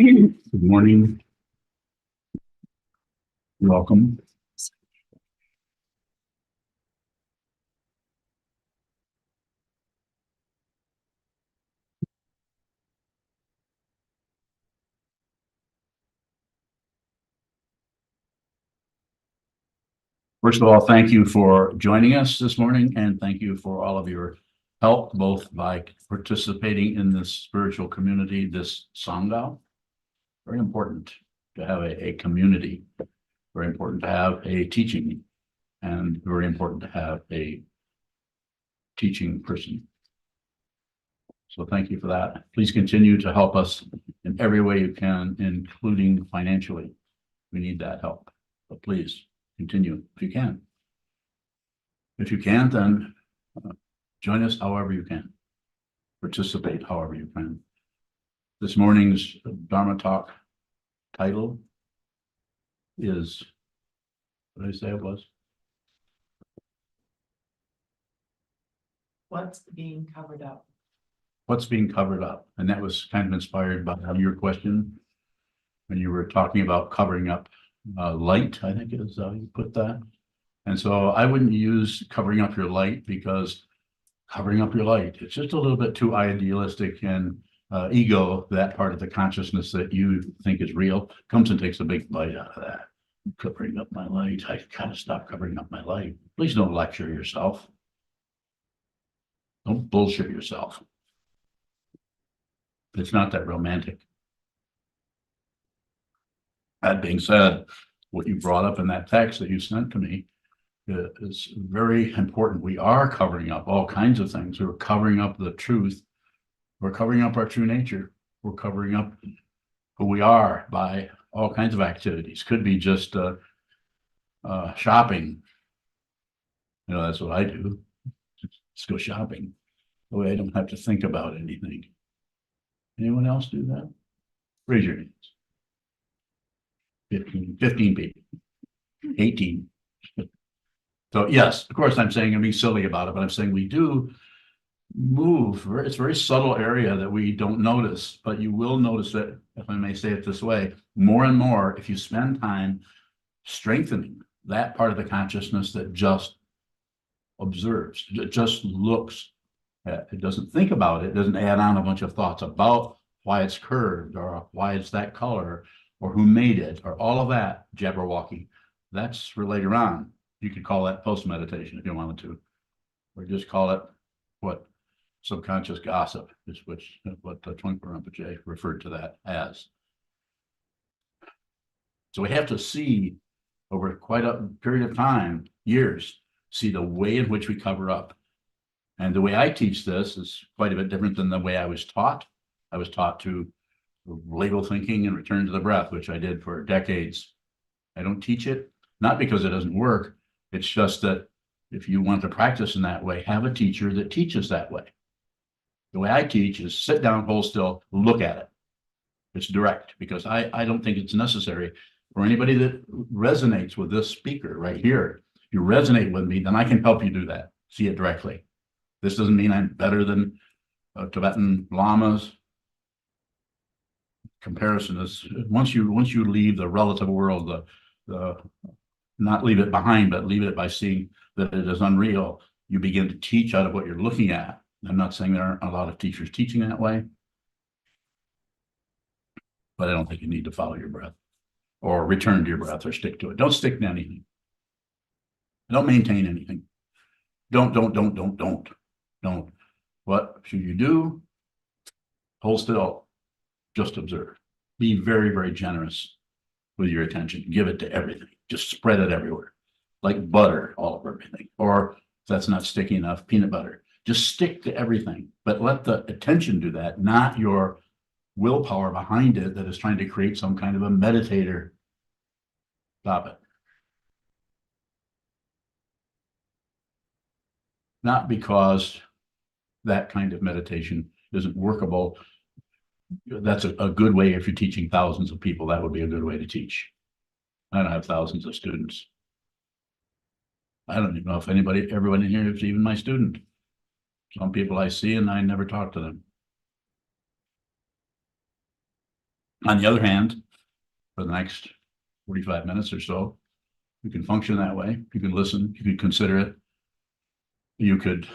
Good morning. Welcome. First of all, thank you for joining us this morning, and thank you for all of your help, both by participating in this spiritual community, this Sangha. Very important to have a community, very important to have a teaching, and very important to have a teaching person. So thank you for that. Please continue to help us in every way you can, including financially. We need that help, but please continue if you can. If you can't, then join us however you can. Participate however you can. This morning's Dharma talk title is, what did I say it was? What's being covered up? What's being covered up? And that was kind of inspired by your question when you were talking about covering up light, I think is how you put that. And so I wouldn't use covering up your light, because covering up your light, it's just a little bit too idealistic, and ego, that part of the consciousness that you think is real, comes and takes a big bite out of that. Covering up my light. I gotta stop covering up my light. Please don't lecture yourself. Don't bullshit yourself. It's not that romantic. That being said, what you brought up in that text that you sent to me is very important. We are covering up all kinds of things. We're covering up the truth. We're covering up our true nature. We're covering up who we are by all kinds of activities. Could be just shopping. You know, that's what I do. Just go shopping. The way I don't have to think about anything. Anyone else do that? Raise your hands. 15 people. 18. So yes, of course, I'm saying I'm being silly about it, but I'm saying we do move. It's a very subtle area that we don't notice, but you will notice it, if I may say it this way, more and more if you spend time strengthening that part of the consciousness that just observes, it just looks. It doesn't think about it. It doesn't add on a bunch of thoughts about why it's curved or why it's that color or who made it or all of that jabberwocky. That's for later on. You could call that post-meditation if you wanted to, or just call it what subconscious gossip is, which what Trungpa Rinpoche referred to that as. So we have to see over quite a period of time, years, see the way in which we cover up. And the way I teach this is quite a bit different than the way I was taught. I was taught to label thinking and return to the breath, which I did for decades. I don't teach it, not because it doesn't work. It's just that if you want to practice in that way, have a teacher that teaches that way. The way I teach is sit down, hold still, look at it. It's direct, because I don't think it's necessary for anybody that resonates with this speaker right here. If you resonate with me, then I can help you do that. See it directly. This doesn't mean I'm better than Tibetan lamas. Comparison is once you leave the relative world, the not leave it behind, but leave it by seeing that it is unreal. You begin to teach out of what you're looking at. I'm not saying there aren't a lot of teachers teaching that way, but I don't think you need to follow your breath or return to your breath or stick to it. Don't stick to anything. Don't maintain anything. Don't. What should you do? Hold still. Just observe. Be very, very generous with your attention. Give it to everything. Just spread it everywhere. Like butter all over everything. Or if that's not sticky enough, peanut butter. Just stick to everything. But let the attention do that, not your willpower behind it that is trying to create some kind of a meditator. Stop it. Not because that kind of meditation isn't workable. That's a good way if you're teaching thousands of people. That would be a good way to teach. I don't have thousands of students. I don't even know if everyone in here is even my student. Some people I see and I never talk to them. On the other hand, for the next 45 minutes or so, you can function that way. You can listen, you can consider it. You could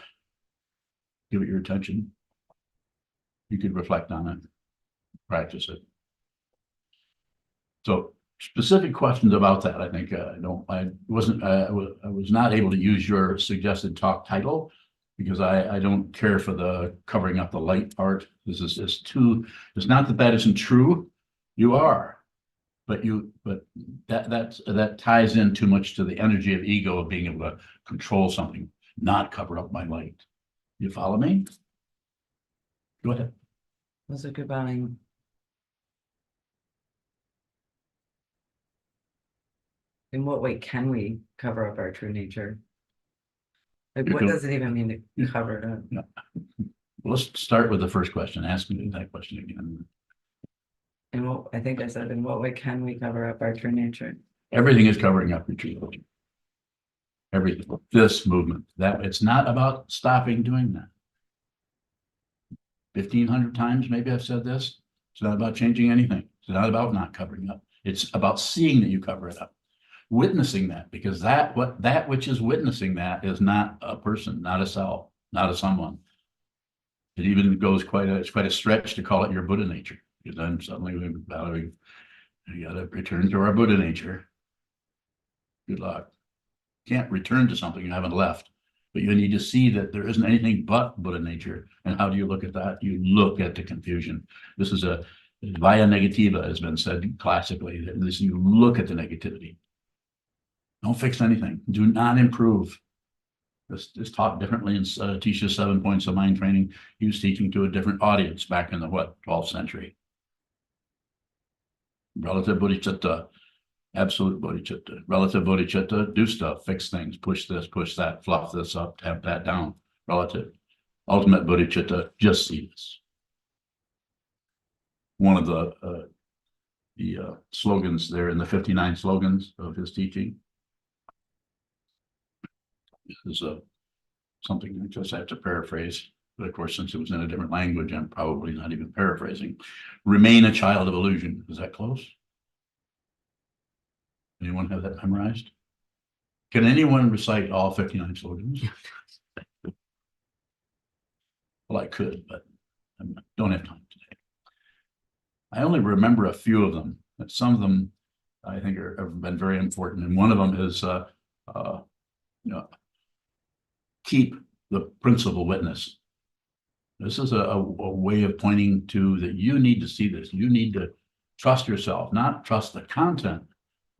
give it your attention. You could reflect on it, practice it. So specific questions about that, I think, I was not able to use your suggested talk title because I don't care for the covering up the light part. This is it's not that isn't true. You are, but that ties in too much to the energy of ego of being able to control something, not cover up my light. You follow me? Go ahead. Was it goodbye? In what way can we cover up our true nature? Like, what does it even mean to cover it up? No. Let's start with the first question. Ask me that question again. And what I think I said, in what way can we cover up our true nature? Everything is covering up your true nature. Everything. This movement. That it's not about stopping doing that. 1,500 times, maybe I've said this. It's not about changing anything. It's not about not covering up. It's about seeing that you cover it up. Witnessing that, because that which is witnessing that is not a person, not a self, not a someone. It even goes it's quite a stretch to call it your Buddha nature, because then suddenly we got to return to our Buddha nature. Good luck. Can't return to something you haven't left, but you need to see that there isn't anything but Buddha nature. And how do you look at that? You look at the confusion. This is a via negativa, has been said classically. This, you look at the negativity. Don't fix anything. Do not improve. This is taught differently in Tisha's 7 points of mind training. He was teaching to a different audience back in the 12th century. Relative bodhicitta, absolute bodhicitta. Relative bodhicitta, do stuff, fix things, push this, push that, fluff this up, tamp that down. Relative. Ultimate bodhicitta, just see this. One of the slogans there in the 59 slogans of his teaching is something I just have to paraphrase. But of course, since it was in a different language, I'm probably not even paraphrasing. Remain a child of illusion. Is that close? Anyone have that memorized? Can anyone recite all 59 slogans? Well, I could, but I don't have time today. I only remember a few of them, but some of them I think have been very important. And one of them is, keep the principal witness. This is a way of pointing to that you need to see this. You need to trust yourself, not trust the content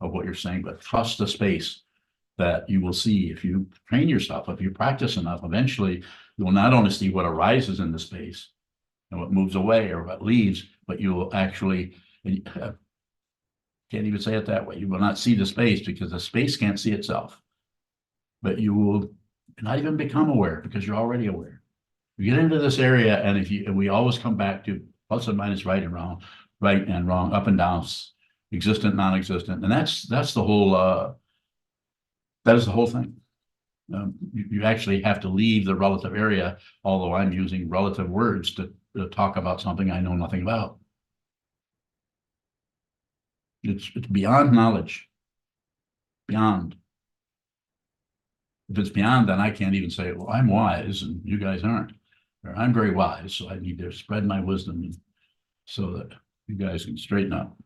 of what you're saying, but trust the space that you will see. If you train yourself, if you practice enough, eventually you will not only see what arises in the space and what moves away or what leaves, but you will actually, can't even say it that way. You will not see the space because the space can't see itself, but you will not even become aware because you're already aware. You get into this area, and we always come back to plus and minus, right and wrong, up and down, existent, non-existent, and that's the whole. That is the whole thing. You actually have to leave the relative area, although I'm using relative words to talk about something I know nothing about. It's beyond knowledge. Beyond. If it's beyond, then I can't even say, well, I'm wise and you guys aren't. Or I'm very wise, so I need to spread my wisdom so that you guys can straighten up.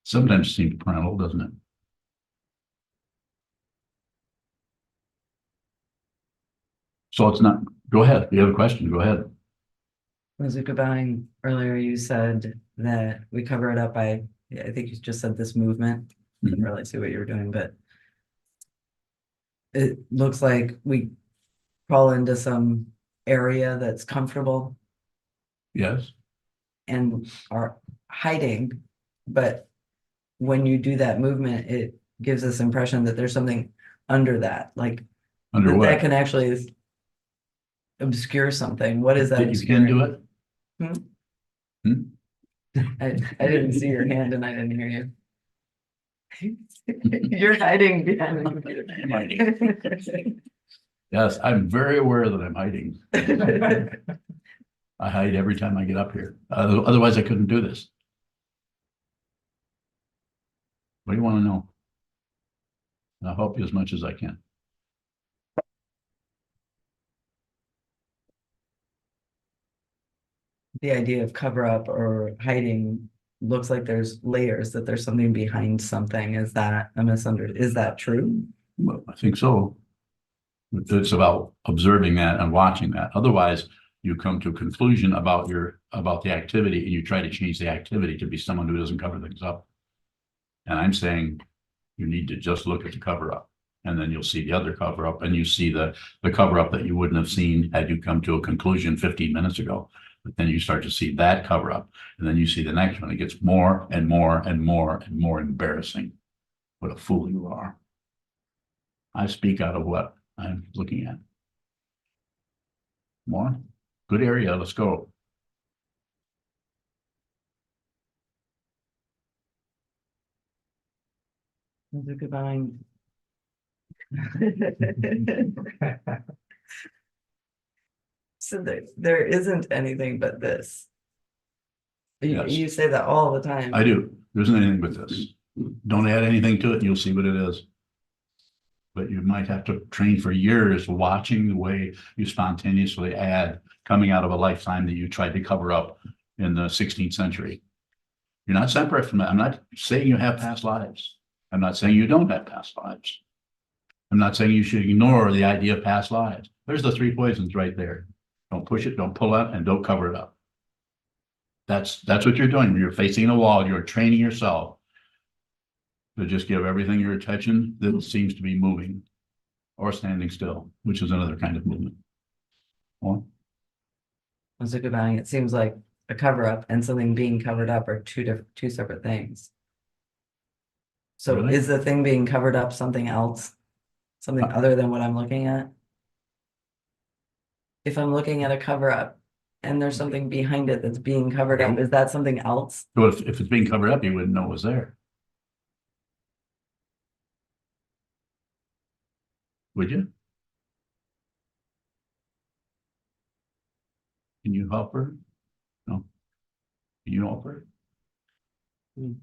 Sometimes it seems parental, doesn't it? So it's not, go ahead. If you have a question, go ahead. Zuckerberg, earlier you said that we cover it up by, I think you just said this movement. I didn't really see what you were doing, but it looks like we crawl into some area that's comfortable. Yes. And are hiding, but when you do that movement, it gives this impression that there's something under that, like under what? That can actually obscure something. What is that? You can do it? I didn't see your hand and I didn't hear you. You're hiding behind the computer. I'm hiding. Yes, I'm very aware that I'm hiding. I hide every time I get up here. Otherwise, I couldn't do this. What do you want to know? I'll help you as much as I can. The idea of cover up or hiding looks like there's layers, that there's something behind something. Is that a misunderstanding? Is that true? Well, I think so. It's about observing that and watching that. Otherwise, you come to a conclusion about the activity and you try to change the activity to be someone who doesn't cover things up. And I'm saying you need to just look at the cover up, and then you'll see the other cover up, and you see the cover up that you wouldn't have seen had you come to a conclusion 15 minutes ago. But then you start to see that cover up, and then you see the next one. It gets more and more and more and more embarrassing. What a fool you are. I speak out of what I'm looking at. More? Good area. Let's go. That's a good mind. So there isn't anything but this. Yes. You say that all the time. I do. There isn't anything but this. Don't add anything to it, and you'll see what it is. But you might have to train for years watching the way you spontaneously add, coming out of a lifetime that you tried to cover up in the 16th century. You're not separate from that. I'm not saying you have past lives. I'm not saying you don't have past lives. I'm not saying you should ignore the idea of past lives. There's the three poisons right there. Don't push it, don't pull it, and don't cover it up. That's what you're doing. When you're facing a wall, you're training yourself to just give everything your attention that seems to be moving or standing still, which is another kind of movement. Well, That's a good mind. It seems like a cover up and something being covered up are two separate things. So Really? is the thing being covered up something else? Something other than what I'm looking at? If I'm looking at a cover up and there's something behind it that's being covered up, is that something else? so if it's being covered up, you wouldn't know it was there. Would you? Can you help her? No. Can you help her?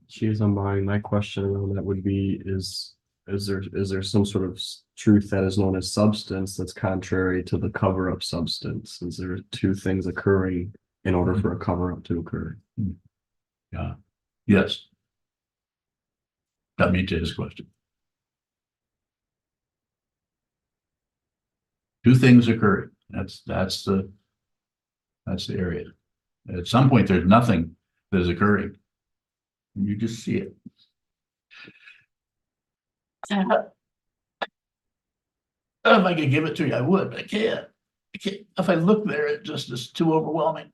She is on my question around that would be, is there some sort of truth that is known as substance that's contrary to the cover up substance? Is there two things occurring in order for a cover up to occur? Yeah. Yes. Got me to his question. Two things occurring. That's the area. At some point, there's nothing that is occurring. You just see it. If I could give it to you, I would, but I can't. I can't. If I look there, it just is too overwhelming.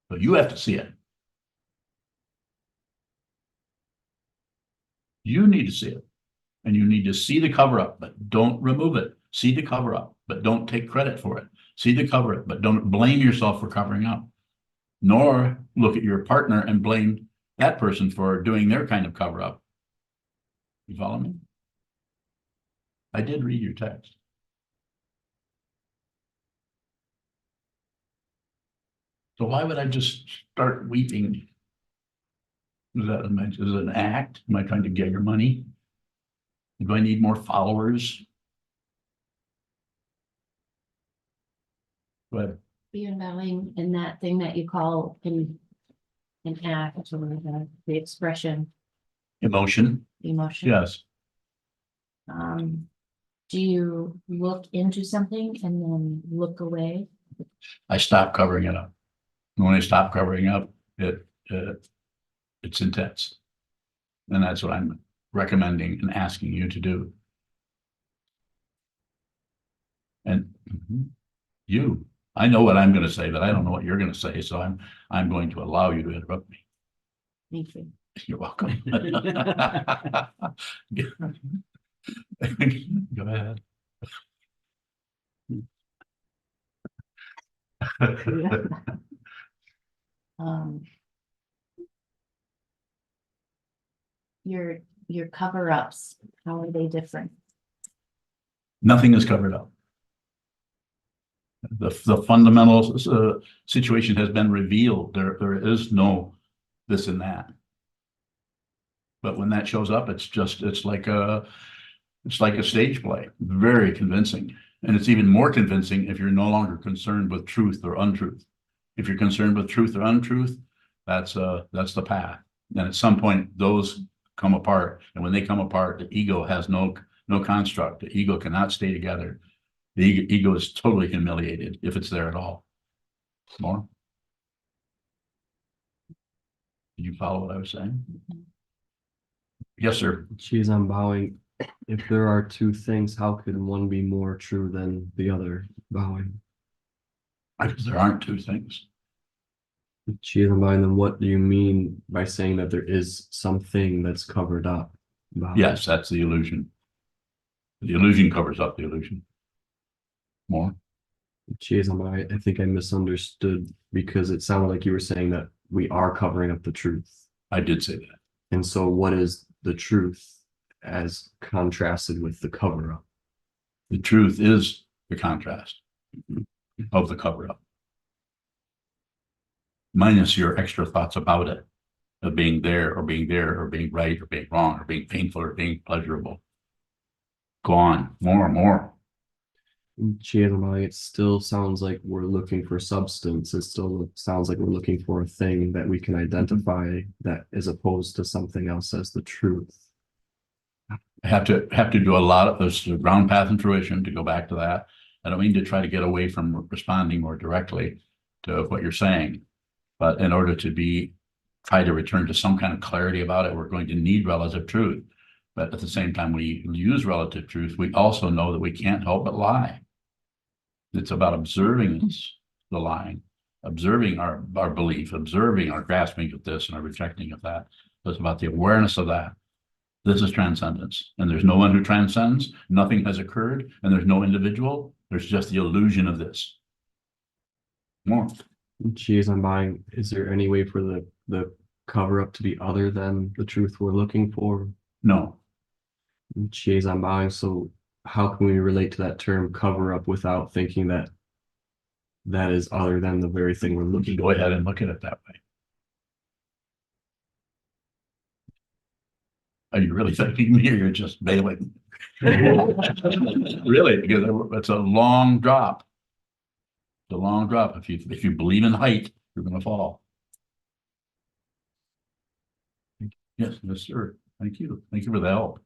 But you have to see it. You need to see it. And you need to see the cover up, but don't remove it. See the cover up, but don't take credit for it. See the cover up, but don't blame yourself for covering up. Nor look at your partner and blame that person for doing their kind of cover up. You follow me? I did read your text. So why would I just start weeping? Is it an act? Am I trying to get your money? Do I need more followers? Go ahead. You're knowing in that thing that you call an act or the expression, Emotion? emotion. Yes. Do you look into something and then look away? I stopped covering it up. When I stop covering up, it's intense. And that's what I'm recommending and asking you to do. And I know what I'm going to say, but I don't know what you're going to say. So I'm going to allow you to interrupt me. Thank you. You're welcome. Go ahead. Um, your cover-ups, how are they different? Nothing is covered up. The fundamental situation has been revealed. There is no this and that. But when that shows up, it's like a stage play, very convincing. And it's even more convincing if you're no longer concerned with truth or untruth. If you're concerned with truth or untruth, that's the path. And at some point, those come apart. And when they come apart, the ego has no construct. The ego cannot stay together. The ego is totally humiliated if it's there at all. More? Did you follow what I was saying? Yes, sir. Geez, I'm bowing. If there are two things, how could one be more true than the other? Bowing. Because there aren't two things. Geez, I'm bowing. Then what do you mean by saying that there is something that's covered up? Bowing. Yes, that's the illusion. The illusion covers up the illusion. More? Geez, I think I misunderstood because it sounded like you were saying that we are covering up the truth. I did say that. And so what is the truth as contrasted with the cover up? The truth is the contrast of the cover up. Minus your extra thoughts about it, of being there or being right or being wrong or being painful or being pleasurable. Go on, more and more. Geez, it still sounds like we're looking for substance. It still sounds like we're looking for a thing that we can identify that as opposed to something else as the truth. I have to do a lot of this ground path intuition to go back to that. I don't mean to try to get away from responding more directly to what you're saying, but in order to try to return to some kind of clarity about it, we're going to need relative truth. But at the same time, we use relative truth. We also know that we can't help but lie. It's about observing the lying, observing our belief, observing our grasping of this and our rejecting of that. It's about the awareness of that. This is transcendence. And there's no one who transcends. Nothing has occurred. And there's no individual. There's just the illusion of this. More. Geez, I'm buying. Is there any way for the cover up to be other than the truth we're looking for? No. Geez, I'm buying. So how can we relate to that term cover up without thinking that that is other than the very thing we're looking Go ahead and look at it that way. Are you really thinking me or you're just bailing? Really, because it's a long drop. It's a long drop. If you believe in height, you're going to fall. Yes, sir. Thank you. Thank you for the help.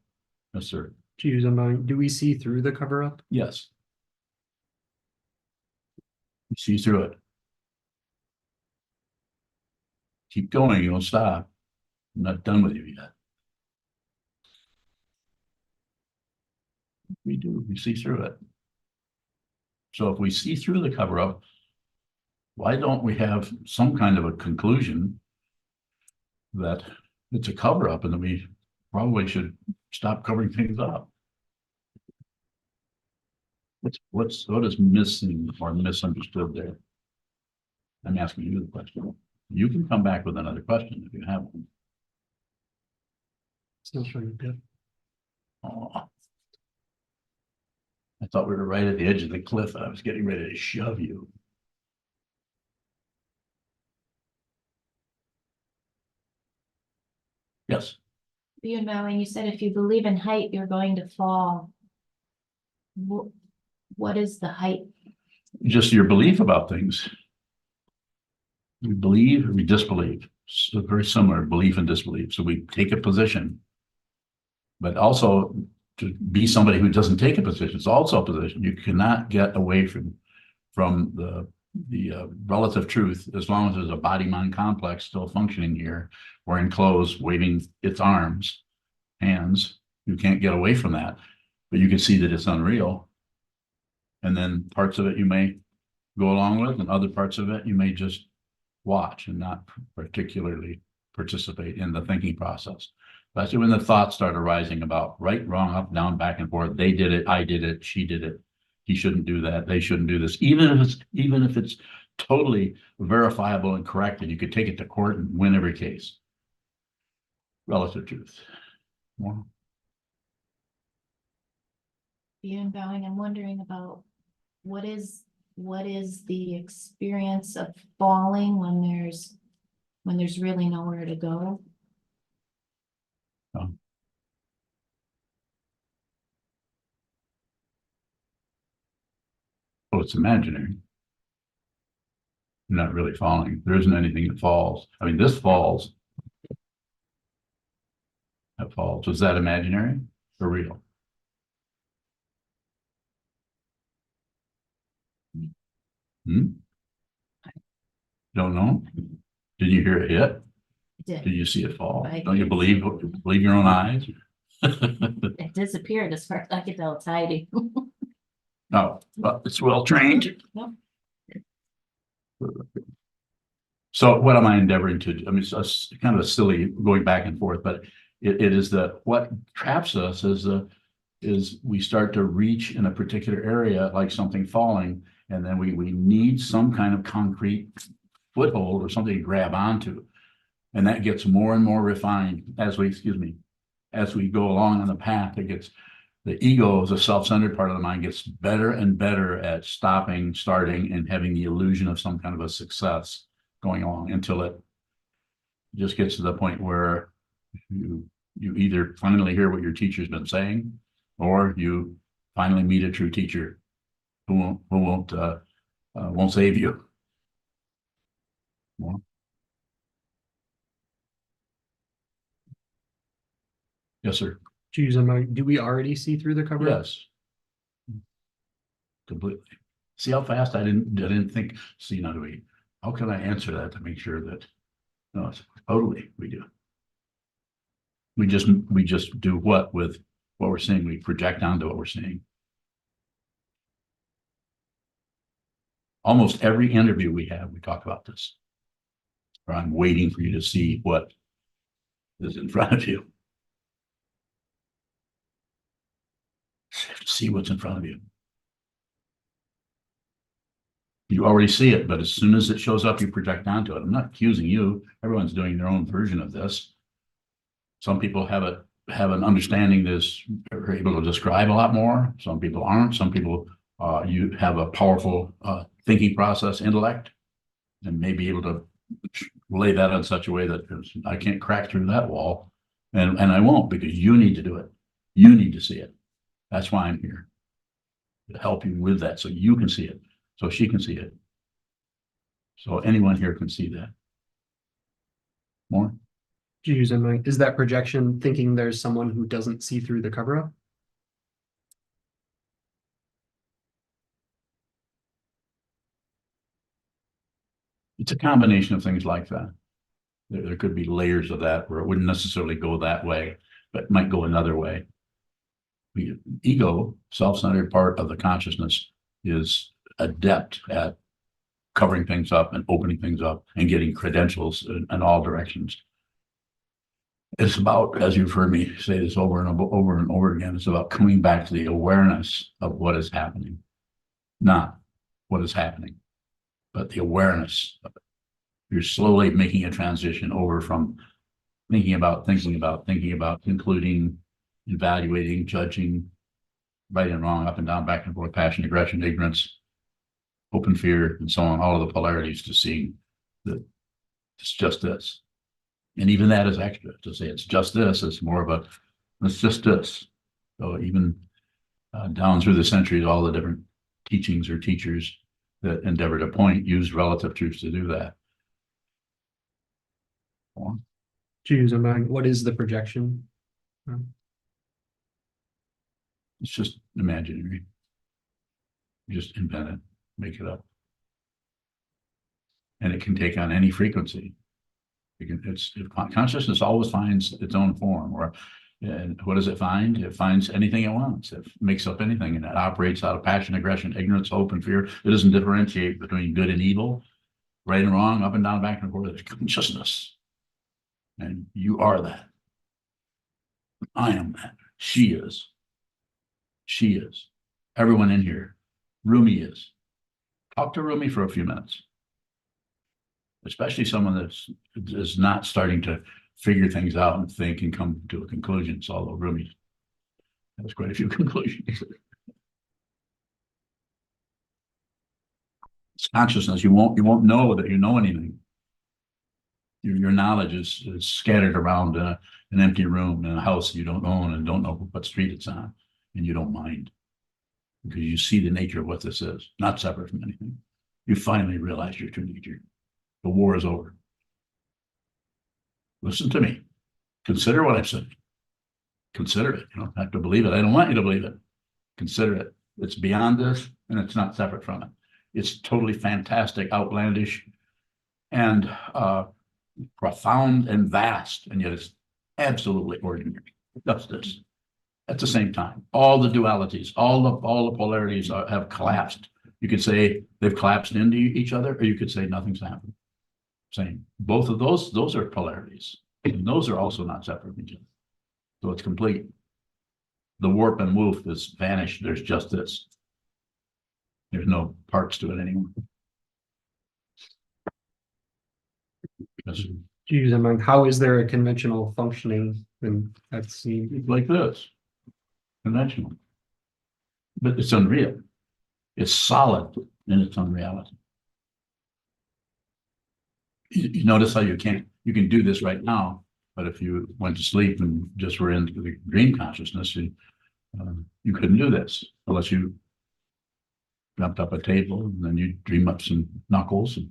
Yes, sir. Geez, do we see through the cover up? Yes. You see through it. Keep going. You don't stop. I'm not done with you yet. We do. We see through it. So if we see through the cover up, why don't we have some kind of a conclusion that it's a cover up and that we probably should stop covering things up? What is missing or misunderstood there? I'm asking you the question. You can come back with another question if you have one. Still showing good. Oh, I thought we were right at the edge of the cliff. I was getting ready to shove you. Yes. You know, and you said if you believe in height, you're going to fall. What is the height? Just your belief about things. We believe or we disbelieve. So very similar, belief and disbelief. So we take a position, but also to be somebody who doesn't take a position is also a position. You cannot get away from the relative truth as long as there's a body-mind complex still functioning here, wearing clothes, waving its arms, hands. You can't get away from that, but you can see that it's unreal. And then parts of it you may go along with, and other parts of it you may just watch and not particularly participate in the thinking process. Especially when the thoughts start arising about right, wrong, up, down, back and forth. They did it, I did it, she did it. He shouldn't do that. They shouldn't do this. Even if it's totally verifiable and correct, and you could take it to court and win every case. Relative truth. More. Beyond bowing, I'm wondering about what is the experience of falling when there's really nowhere to go? Oh, it's imaginary. Not really falling. There isn't anything that falls. I mean, this falls. That falls. Was that imaginary or real? Hmm? Don't know. Did you hear it hit? Did Did, you see it fall? I Don't you did. believe your own eyes? it disappeared as far as I could tell, it's hiding. No, but it's well trained. Yep. So what am I endeavoring to do? I mean, it's kind of a silly going back and forth, but it is what traps us is we start to reach in a particular area, like something falling, and then we need some kind of concrete foothold or something to grab onto. And that gets more and more refined as we go along on the path. The ego, as a self-centered part of the mind, gets better and better at stopping, starting, and having the illusion of some kind of a success going along until it just gets to the point where you either finally hear what your teacher's been saying, or you finally meet a true teacher who won't save you. Well, yes, sir. Choose a mind. Do we already see through the cover up? Yes. Completely. See how fast I didn't think, see, now how can I answer that to make sure that, no, it's totally, we do. We just do what with what we're seeing, we project onto what we're seeing. Almost every interview we have, we talk about this. Or I'm waiting for you to see what is in front of you. You have to see what's in front of you. You already see it, but as soon as it shows up, you project onto it. I'm not accusing you. Everyone's doing their own version of this. Some people have an understanding this, are able to describe a lot more. Some people aren't. Some people you have a powerful thinking process, intellect, and may be able to lay that in such a way that I can't crack through that wall, and I won't, because you need to do it. You need to see it. That's why I'm here, to help you with that, so you can see it, so she can see it, so anyone here can see that. More? Choose a mind. Is that projection thinking there's someone who doesn't see through the cover up? It's a combination of things like that. There could be layers of that where it wouldn't necessarily go that way, but might go another way. The ego, self-centered part of the consciousness, is adept at covering things up and opening things up and getting credentials in all directions. It's about, as you've heard me say this over and over again, it's about coming back to the awareness of what is happening, not what is happening, but the awareness of it. You're slowly making a transition over from thinking about, concluding, evaluating, judging, right and wrong, up and down, back and forth, passion, aggression, ignorance, open fear, and so on, all of the polarities, to seeing that it's just this. And even that is extra. To say it's just this, it's more of it's just this. So even down through the centuries, all the different teachings or teachers that endeavor to use relative truths to do that. Choose a mind. What is the projection? It's just imaginary. You just invent it, make it up. And it can take on any frequency. Consciousness always finds its own form, and what does it find? It finds anything it wants. It makes up anything, and it operates out of passion, aggression, ignorance, hope, and fear. It doesn't differentiate between good and evil, right and wrong, up and down, back and forth. It's consciousness. And you are that. I am that. She is. She is. Everyone in here. Rumi is. Talk to Rumi for a few minutes. Especially someone is not starting to figure things out and think and come to a conclusion. Although Rumi has quite a few conclusions. It's consciousness. You won't know that you know anything. your knowledge is scattered around an empty room in a house you don't own and don't know what street it's on, and you don't mind because you see the nature of what this is, not separate from anything. You finally realize your true nature. The war is over. Listen to me. Consider what I've said. Consider it. You don't have to believe it. I don't want you to believe it. Consider it. It's beyond this, and it's not separate from it. It's totally fantastic, outlandish, and profound and vast, and yet it's absolutely ordinary. That's this. At the same time, all the dualities, all the polarities have collapsed. You could say they've collapsed into each other, or you could say nothing's happened. Same. Both of those are polarities, and those are also not separate from each other. So it's complete. The warp and woof is vanished. There's just this. There's no parts to it anymore. Yes. Use in mind, how is there a conventional functioning? And that's Like this. Conventional. But it's unreal. It's solid in its unreality. You notice how you can do this right now, but if you went to sleep and just were in the dream consciousness, you couldn't do this unless you jumped up a table and then you dream up some knuckles, and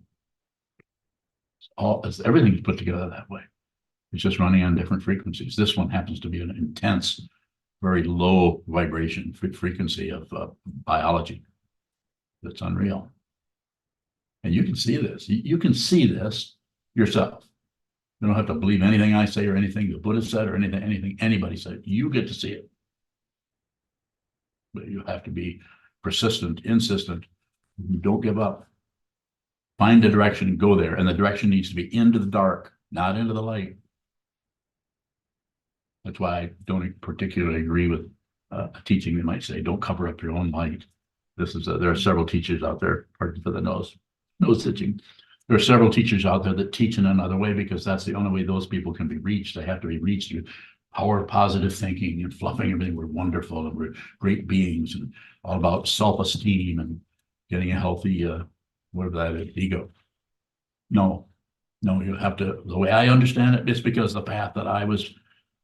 everything's put together that way. It's just running on different frequencies. This one happens to be an intense, very low vibration frequency of biology. That's unreal. And you can see this. You can see this yourself. You don't have to believe anything I say or anything the Buddha said or anything anybody said. You get to see it. But you have to be persistent, insistent. Don't give up. Find the direction and go there. And the direction needs to be into the dark, not into the light. That's why I don't particularly agree with a teaching that might say, don't cover up your own light. There are several teachers out there, pardon for the nose stitching. There are several teachers out there that teach in another way because that's the only way those people can be reached. They have to be reached through power of positive thinking and fluffing everything. We're wonderful and we're great beings and all about self-esteem and getting a healthy, whatever that is, ego. No, you have to, the way I understand it, it's because the path that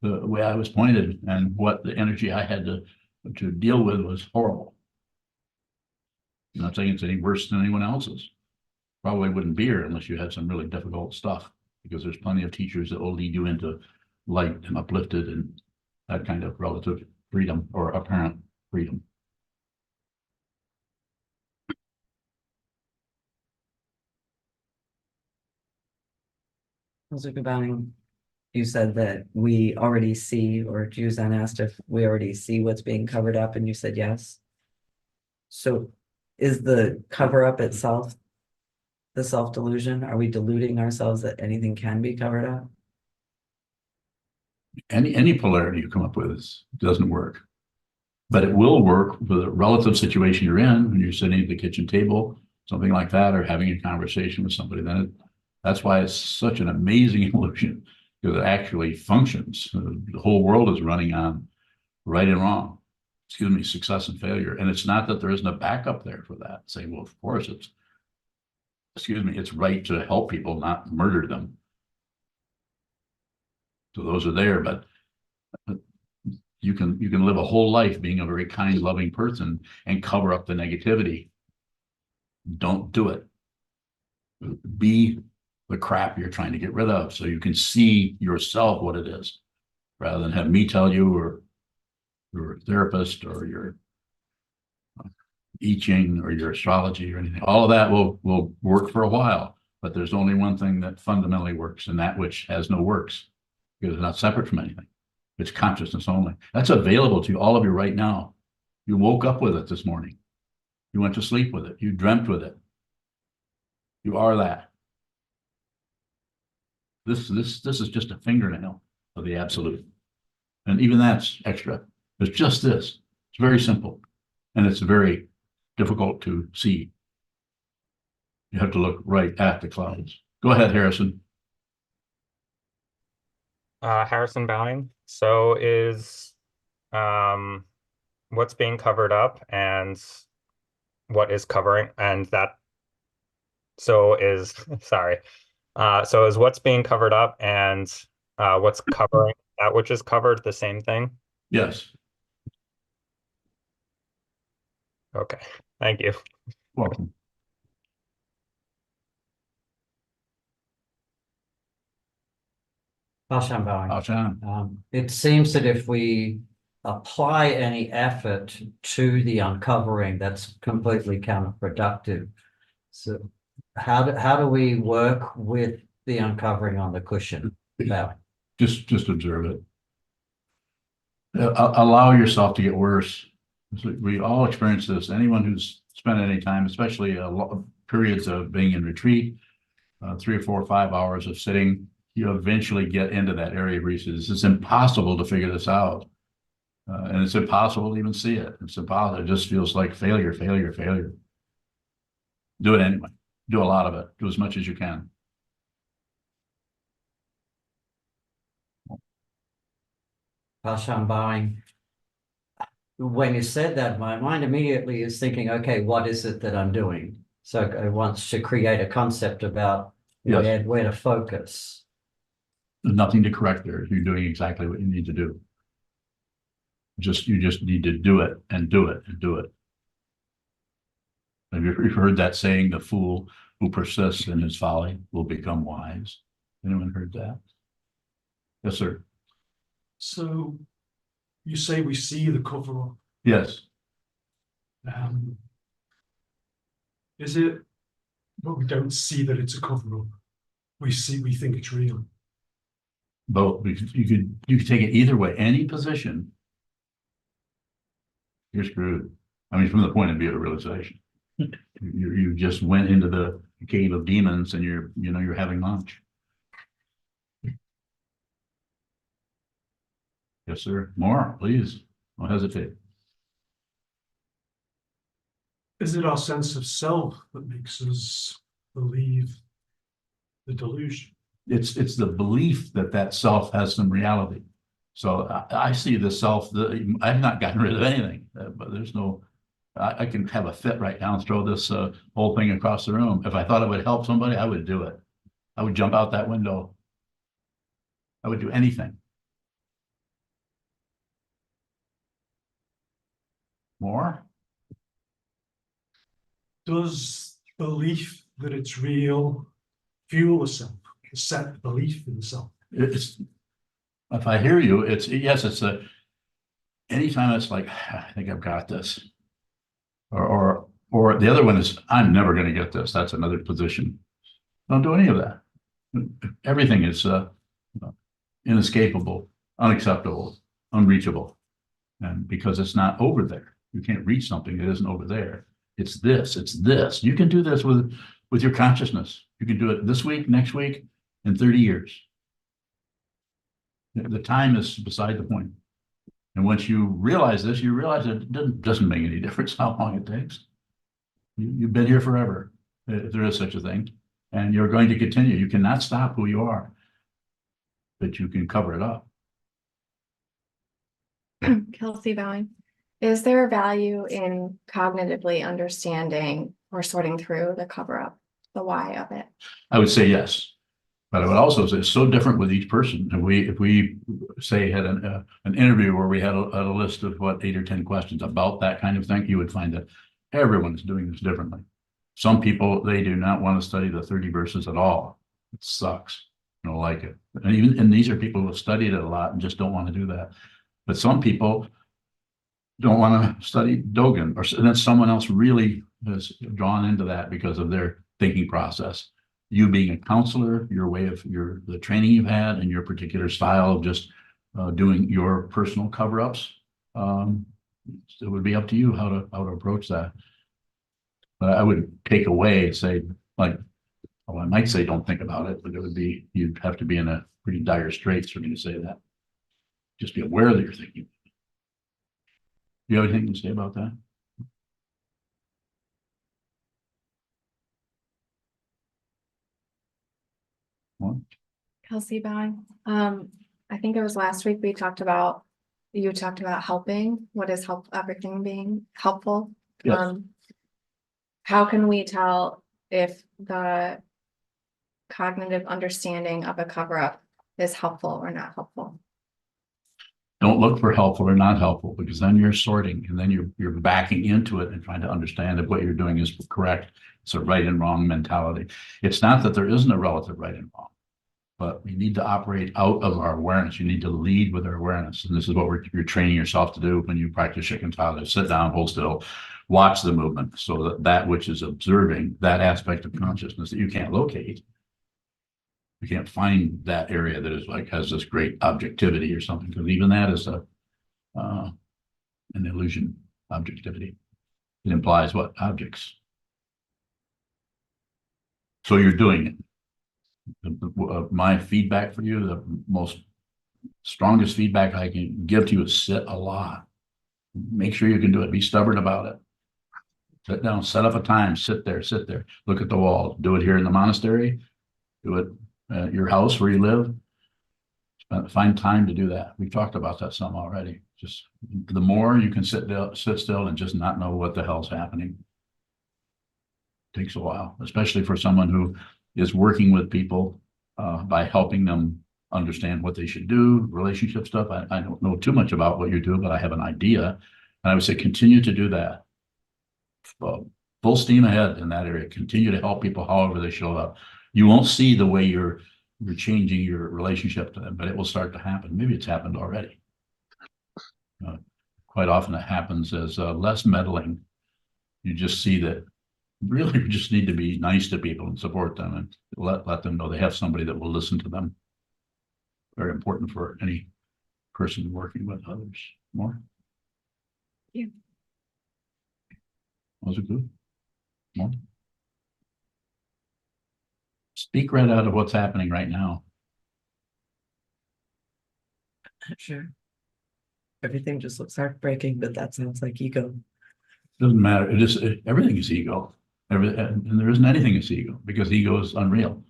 the way I was pointed and what the energy I had to deal with was horrible. I'm not saying it's any worse than anyone else's. Probably wouldn't be here unless you had some really difficult stuff, because there's plenty of teachers that will lead you into light and uplifted and that kind of relative freedom or apparent freedom. Sokuzan, you said that we already see, or Juzan asked if we already see what's being covered up, and you said yes. So is the cover up itself the self-delusion? Are we deluding ourselves that anything can be covered up? Any polarity you come up with doesn't work, but it will work with a relative situation you're in when you're sitting at the kitchen table, something like that, or having a conversation with somebody. That's why it's such an amazing illusion, because it actually functions. The whole world is running on right and wrong, success and failure. And it's not that there isn't a backup there for that. Saying, well, of course it's right to help people, not murder them. So those are there, but you can live a whole life being a very kind, loving person and cover up the negativity. Don't do it. Be the crap you're trying to get rid of so you can see yourself what it is, rather than have me tell you, or your therapist or your I Ching or your astrology or anything. All of that will work for a while, but there's only one thing that fundamentally works, and that which has no works, because it's not separate from anything. It's consciousness only. That's available to all of you right now. You woke up with it this morning. You went to sleep with it. You dreamt with it. You are that. This is just a fingernail of the absolute. And even that's extra. It's just this. It's very simple. And it's very difficult to see. You have to look right at the clouds. Go ahead, Harrison. Harrison Bowing. So is what's being covered up and what is covering, and that so is sorry. So is what's being covered up and what's covering that which is covered the same thing? Yes, Okay, thank you. welcome. It seems that if we apply any effort to the uncovering, that's completely counterproductive. So how do we work with the uncovering on the cushion? About Just observe it. Allow yourself to get worse. We all experience this. Anyone who's spent any time, especially periods of being in retreat, 3 or 4 or 5 hours of sitting, you eventually get into that area where you say, this is impossible to figure this out. And it's impossible to even see it. It's impossible. It just feels like failure, failure, failure. Do it anyway. Do a lot of it. Do as much as you can. Pashan bowing. When you said that, my mind immediately is thinking, okay, what is it that I'm doing? So it wants to create a concept about Yes. where to focus. There's nothing to correct there. You're doing exactly what you need to do. You just need to do it and do it and do it. Have you heard that saying, the fool who persists in his folly will become wise? Anyone heard that? Yes, sir. So you say we see the cover up. Yes. Is it, but we don't see that it's a cover up. We think it's real. Both. You could take it either way, any position. You're screwed. I mean, from the point of view of realization. You just went into the cave of demons and you're having lunch. Yes, sir. More, please. Don't hesitate. Is it our sense of self that makes us believe the delusion? It's the belief that self has some reality. So I see the self, I've not gotten rid of anything, but there's no, I can have a fit right now and throw this whole thing across the room. If I thought it would help somebody, I would do it. I would jump out that window. I would do anything. More? Does belief that it's real fuel the self, set belief in the self? It's, if I hear you, yes, anytime it's like, I think I've got this. Or the other one is, I'm never going to get this. That's another position. Don't do any of that. Everything is inescapable, unacceptable, unreachable. And because it's not over there, you can't reach something that isn't over there. It's this. You can do this with your consciousness. You can do it this week, next week, in 30 years. The time is beside the point. And once you realize this, you realize it doesn't make any difference how long it takes. You've been here forever, if there is such a thing, and you're going to continue. You cannot stop who you are, but you can cover it up. Kelsey Bowing, is there value in cognitively understanding or sorting through the cover up, the why of it? I would say yes, but I would also say it's so different with each person. If we say had an interview where we had a list of 8 or 10 questions about that kind of thing, you would find that everyone's doing this differently. Some people, they do not want to study the 30 verses at all. It sucks. I don't like it. And these are people who have studied it a lot and just don't want to do that. But some people don't want to study Dogen, or then someone else really is drawn into that because of their thinking process. You being a counselor, your way of the training you've had and your particular style of just doing your personal cover-ups, it would be up to you how to approach that. But I would take away and say, like, well, I might say don't think about it, but you'd have to be in a pretty dire straits for me to say that. Just be aware that you're thinking. Do you have anything to say about that? What? Kelsey Bowing, I think it was last week you talked about helping. What is everything being helpful? Yes. How can we tell if the cognitive understanding of a cover-up is helpful or not helpful? Don't look for helpful or not helpful, because then you're sorting and then you're backing into it and trying to understand if what you're doing is correct. It's a right and wrong mentality. It's not that there isn't a relative right and wrong, but we need to operate out of our awareness. You need to lead with our awareness. And this is what you're training yourself to do when you practice chicken toddler. Sit down, hold still, watch the movement, so that that which is observing, that aspect of consciousness that you can't locate, you can't find that area that is like has this great objectivity or something, because even that is an illusion. Objectivity, it implies what? Objects. So you're doing it. My feedback for you, the most strongest feedback I can give to you is sit a lot. Make sure you can do it. Be stubborn about it. Sit down, set up a time, sit there, look at the wall. Do it here in the monastery, do it at your house where you live. Find time to do that. We've talked about that some already. Just the more you can sit still and just not know what the hell's happening. Takes a while, especially for someone who is working with people by helping them understand what they should do, relationship stuff. I don't know too much about what you do, but I have an idea. And I would say continue to do that. Full steam ahead in that area. Continue to help people however they show up. You won't see the way you're changing your relationship to them, but it will start to happen. Maybe it's happened already. Quite often it happens as less meddling. You just see that really you just need to be nice to people and support them and let them know they have somebody that will listen to them. Very important for any person working with others. More? Yeah. Was it good? More? Speak right out of what's happening right now. Sure. Everything just looks heartbreaking, but that sounds like ego. Doesn't matter. Everything is ego. And there isn't anything is ego, because ego is unreal.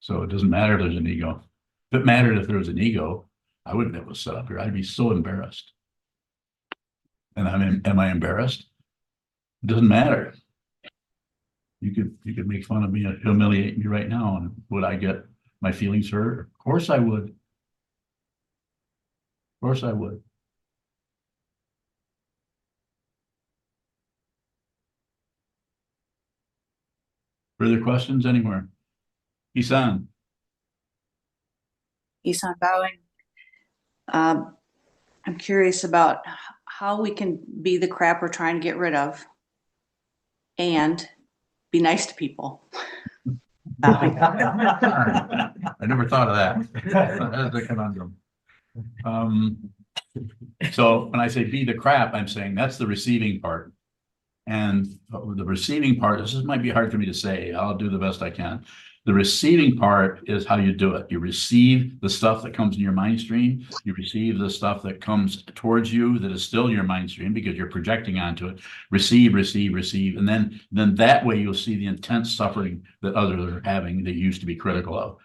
So it doesn't matter if there's an ego. If it mattered if there was an ego, I wouldn't be able to sit up here. I'd be so embarrassed. And am I embarrassed? It doesn't matter. You could make fun of me and humiliate me right now, and would I get my feelings hurt? Of course I would. Of course I would. Further questions anywhere? Isan. Isan bowing. I'm curious about how we can be the crap we're trying to get rid of and be nice to people. Bowing. I never thought of that. That's a conundrum. So when I say be the crap, I'm saying that's the receiving part. And the receiving part, this might be hard for me to say. I'll do the best I can. The receiving part is how you do it. You receive the stuff that comes in your mind stream. You receive the stuff that comes towards you that is still your mind stream because you're projecting onto it. Receive, receive, receive. And then that way you'll see the intense suffering that others are having that you used to be critical of.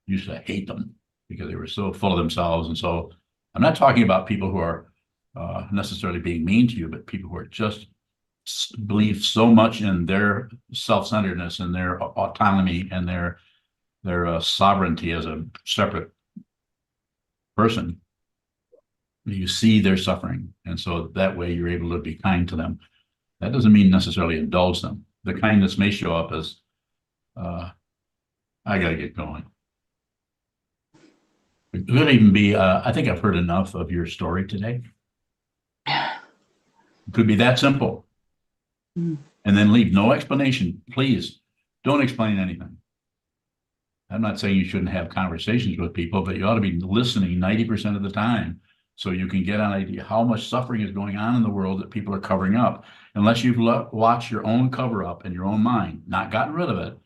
You used to hate them because they were so full of themselves. And so I'm not talking about people who are necessarily being mean to you, but people who are just believe so much in their self-centeredness and their autonomy and their sovereignty as a separate person. You see their suffering, and so that way you're able to be kind to them. That doesn't mean necessarily indulge them. The kindness may show up as I gotta get going. It could even be I think I've heard enough of your story today. It could be that simple. And then leave no explanation. Please don't explain anything. I'm not saying you shouldn't have conversations with people, but you ought to be listening 90% of the time so you can get an idea how much suffering is going on in the world that people are covering up. Unless you've watched your own cover up in your own mind, not gotten rid of it,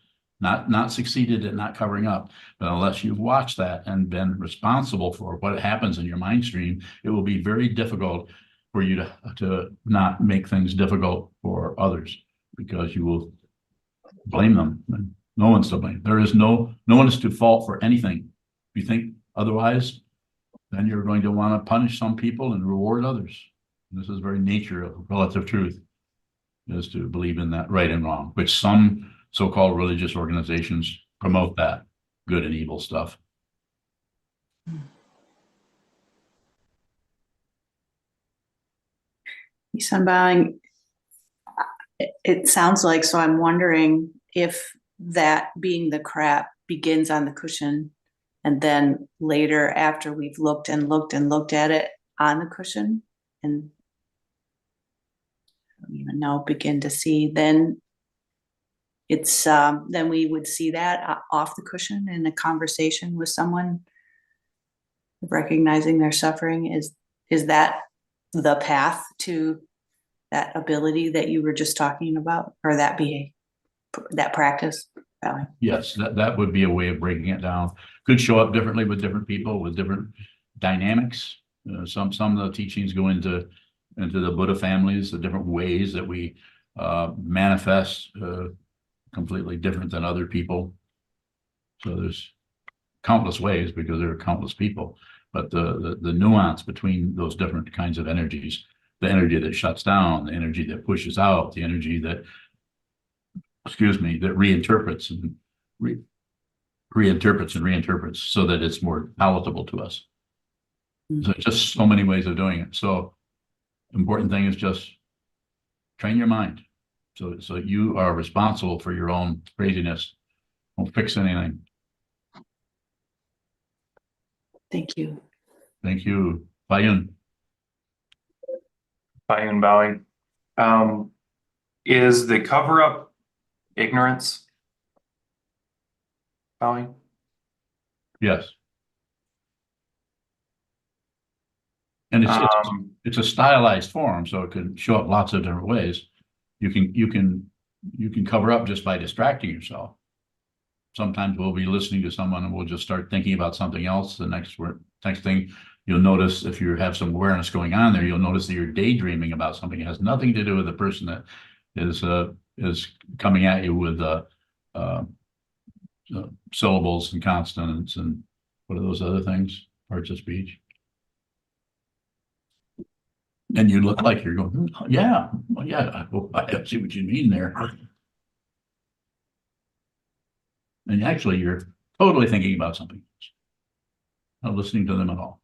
not succeeded at not covering up, but unless you've watched that and been responsible for what happens in your mind stream, it will be very difficult for you to not make things difficult for others, because you will blame them. And no one's to blame. There is no one is to fault for anything. If you think otherwise, then you're going to want to punish some people and reward others. And this is the very nature of relative truth, is to believe in that right and wrong, which some so-called religious organizations promote that good and evil stuff. Sunbowing, it sounds like, so I'm wondering if that being the crap begins on the cushion and then later after we've looked and looked and looked at it on the cushion and I don't even know, begin to see, then it's then we would see that off the cushion in a conversation with someone, recognizing their suffering. Is that the path to that ability that you were just talking about, or that practice? Yes, that would be a way of breaking it down. Could show up differently with different people with different dynamics. Some of the teachings go into the Buddha families, the different ways that we manifest completely different than other people. So there's countless ways because there are countless people, but the nuance between those different kinds of energies, the energy that shuts down, the energy that pushes out, the energy that, that reinterprets and reinterprets so that it's more palatable to us. So just so many ways of doing it. So important thing is just train your mind. So you are responsible for your own craziness. Don't fix anything. Thank you. Thank you. Bayun. Bayun bowing. Is the cover up ignorance? Bowing? Yes. And it's a stylized form, so it can show up lots of different ways. You can cover up just by distracting yourself. Sometimes we'll be listening to someone and we'll just start thinking about something else. The next thing you'll notice, if you have some awareness going on there, you'll notice that you're daydreaming about something. It has nothing to do with the person that is coming at you with syllables and consonants and what are those other things? Parts of speech. And you look like you're going, yeah, well, yeah, I see what you mean there. And actually, you're totally thinking about something else, not listening to them at all.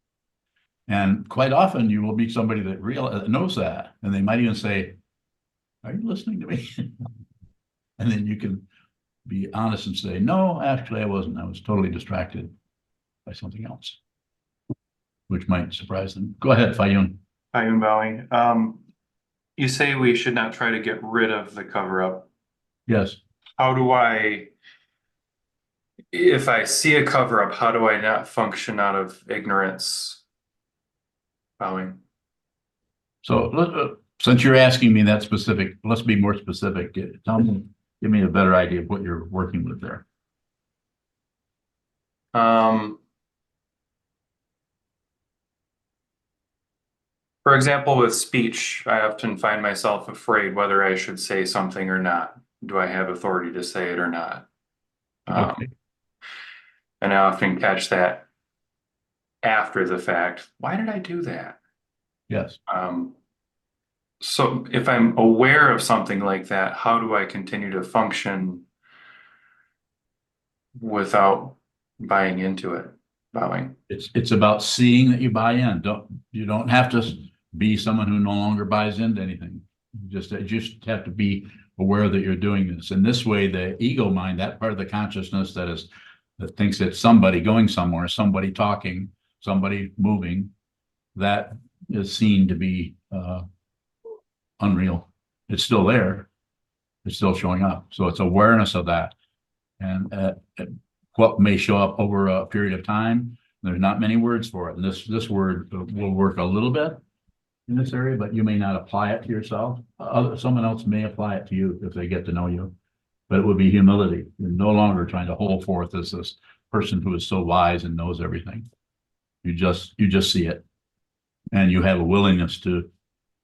And quite often, you will meet somebody that knows that, and they might even say, "Are you listening to me?" And then you can be honest and say, "No, actually, I wasn't. I was totally distracted by something else," which might surprise them. Go ahead, Fayun. Bayun bowing. You say we should not try to get rid of the cover up. Yes. How do I, if I see a cover up, how do I not function out of ignorance? Bowing. So since you're asking me that specific, let's be more specific. Tell me, give me a better idea of what you're working with there. For example, with speech, I often find myself afraid whether I should say something or not. Do I have authority to say it or not? Okay. And I often catch that after the fact. Why did I do that? Yes. So if I'm aware of something like that, how do I continue to function without buying into it? Bowing. It's about seeing that you buy in. You don't have to be someone who no longer buys into anything. You just have to be aware that you're doing this. And this way, the ego mind, that part of the consciousness that thinks it's somebody going somewhere, somebody talking, somebody moving, that is seen to be unreal. It's still there. It's still showing up. So it's awareness of that. And what may show up over a period of time, there's not many words for it. And this word will work a little bit in this area, but you may not apply it to yourself. Someone else may apply it to you if they get to know you. But it would be humility. You're no longer trying to hold forth as this person who is so wise and knows everything. You just see it. And you have a willingness to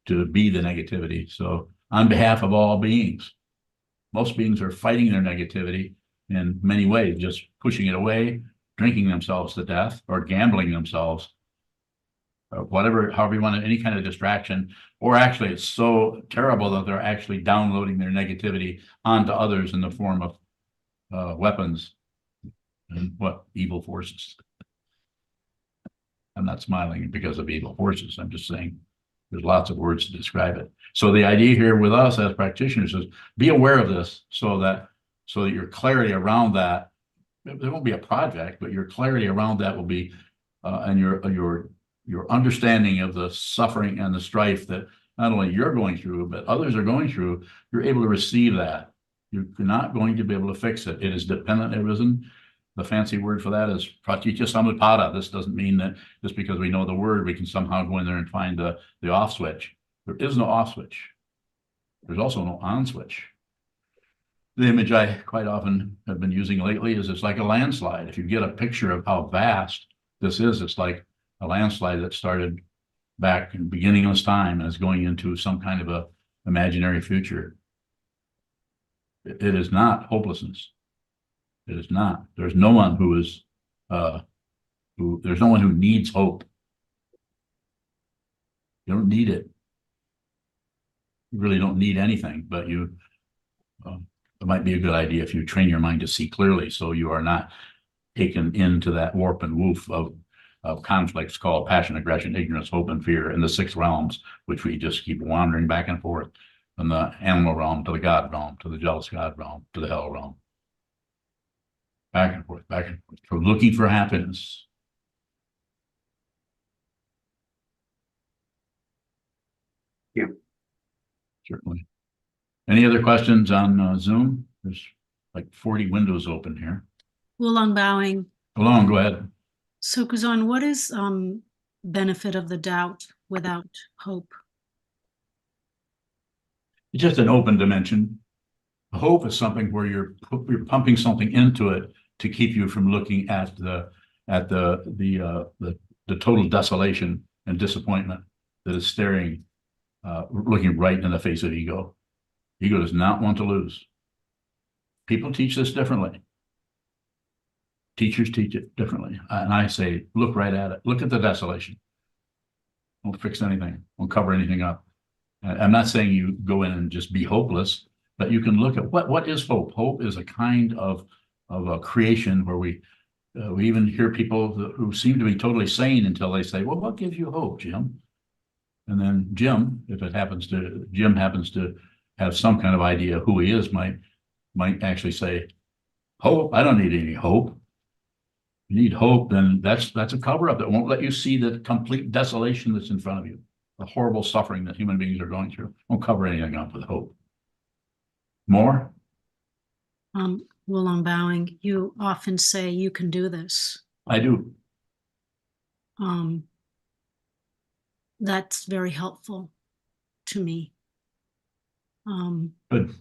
be the negativity. So on behalf of all beings, most beings are fighting their negativity in many ways, just pushing it away, drinking themselves to death, or gambling themselves, whatever, however you want it, any kind of distraction. Or actually, it's so terrible that they're actually downloading their negativity onto others in the form of weapons And what evil forces? I'm not smiling because of evil forces. I'm just saying there's lots of words to describe it. So the idea here with us as practitioners is be aware of this so that your clarity around that, there won't be a project, but your clarity around that will be, and your understanding of the suffering and the strife that not only you're going through, but others are going through, you're able to receive that. You're not going to be able to fix it. It is dependent arisen. The fancy word for that is pratitya samutpada. This doesn't mean that just because we know the word, we can somehow go in there and find the off switch. There is no off switch. There's also no on switch. The image I quite often have been using lately is it's like a landslide. If you get a picture of how vast this is, it's like a landslide that started back in the beginning of time and is going into some kind of a imaginary future. It is not hopelessness. It is not. There's no one who is there's no one who needs hope. You don't need it. You really don't need anything, but it might be a good idea if you train your mind to see clearly so you are not taken into that warp and woof of conflicts called passion, aggression, ignorance, hope, and fear in the 6 realms, which we just keep wandering back and forth from the animal realm to the God realm, to the jealous God realm, to the hell realm. Back and forth, back and forth. So looking for happiness. Thank you. Certainly. Any other questions on Zoom? There's like 40 windows open here. Wulong bowing. Along, go ahead. Sokuzan, what is benefit of the doubt without hope? It's just an open dimension. Hope is something where you're pumping something into it to keep you from looking at the total desolation and disappointment that is staring, looking right in the face of ego. Ego does not want to lose. People teach this differently. Teachers teach it differently. And I say, look right at it. Look at the desolation. Won't fix anything. Won't cover anything up. I'm not saying you go in and just be hopeless, but you can look at what is hope. Hope is a kind of a creation where we even hear people who seem to be totally sane until they say, well, what gives you hope, Jim? And then Jim happens to have some kind of idea of who he is, might actually say, hope? I don't need any hope. You need hope, then that's a cover-up that won't let you see the complete desolation that's in front of you, the horrible suffering that human beings are going through. Won't cover anything up with hope. More? Wulong bowing, you often say you can do this. I do. That's very helpful to me. Good.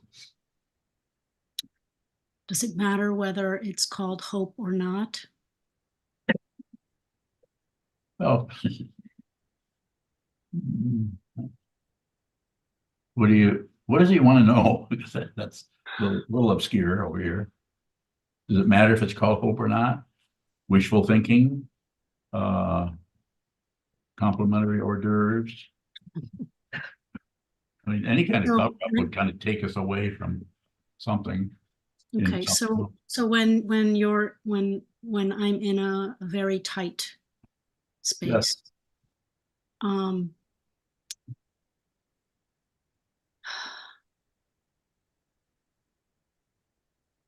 Does it matter whether it's called hope or not? Well, what does he want to know? Because that's a little obscure over here. Does it matter if it's called hope or not? Wishful thinking, complimentary hors d'oeuvres. I mean, any kind of cover-up would kind of take us away from something. Okay, so when I'm in a very tight space, yes.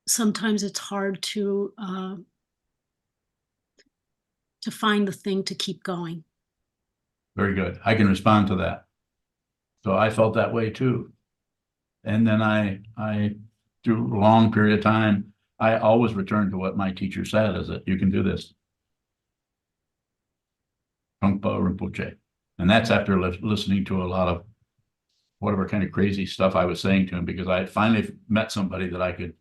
Sometimes it's hard to find the thing to keep going. Very good. I can respond to that. So I felt that way too. And then I through a long period of time, I always returned to what my teacher said, is that you can do this. Trungpa Rinpoche. And that's after listening to a lot of whatever kind of crazy stuff I was saying to him, because I had finally met somebody that I could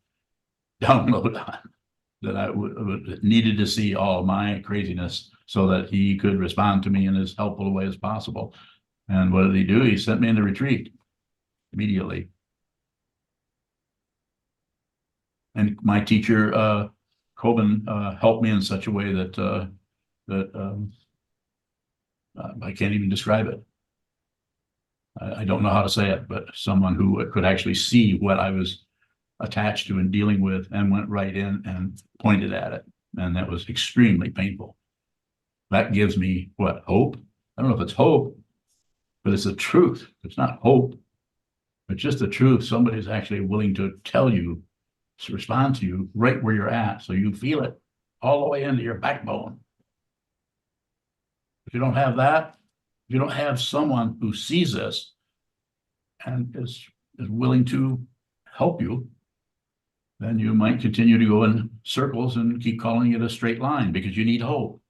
download on, that I needed to see all my craziness so that he could respond to me in as helpful a way as possible. And what did he do? He sent me in the retreat immediately. And my teacher, Coben, helped me in such a way that I can't even describe it. I don't know how to say it, but someone who could actually see what I was attached to and dealing with and went right in and pointed at it and that was extremely painful. That gives me what, hope? I don't know if it's hope, but it's the truth. It's not hope. It's just the truth. Somebody's actually willing to tell you, to respond to you right where you're at, so you feel it all the way into your backbone. If you don't have that, if you don't have someone who sees this and is willing to help you, then you might continue to go in circles and keep calling it a straight line because you need hope,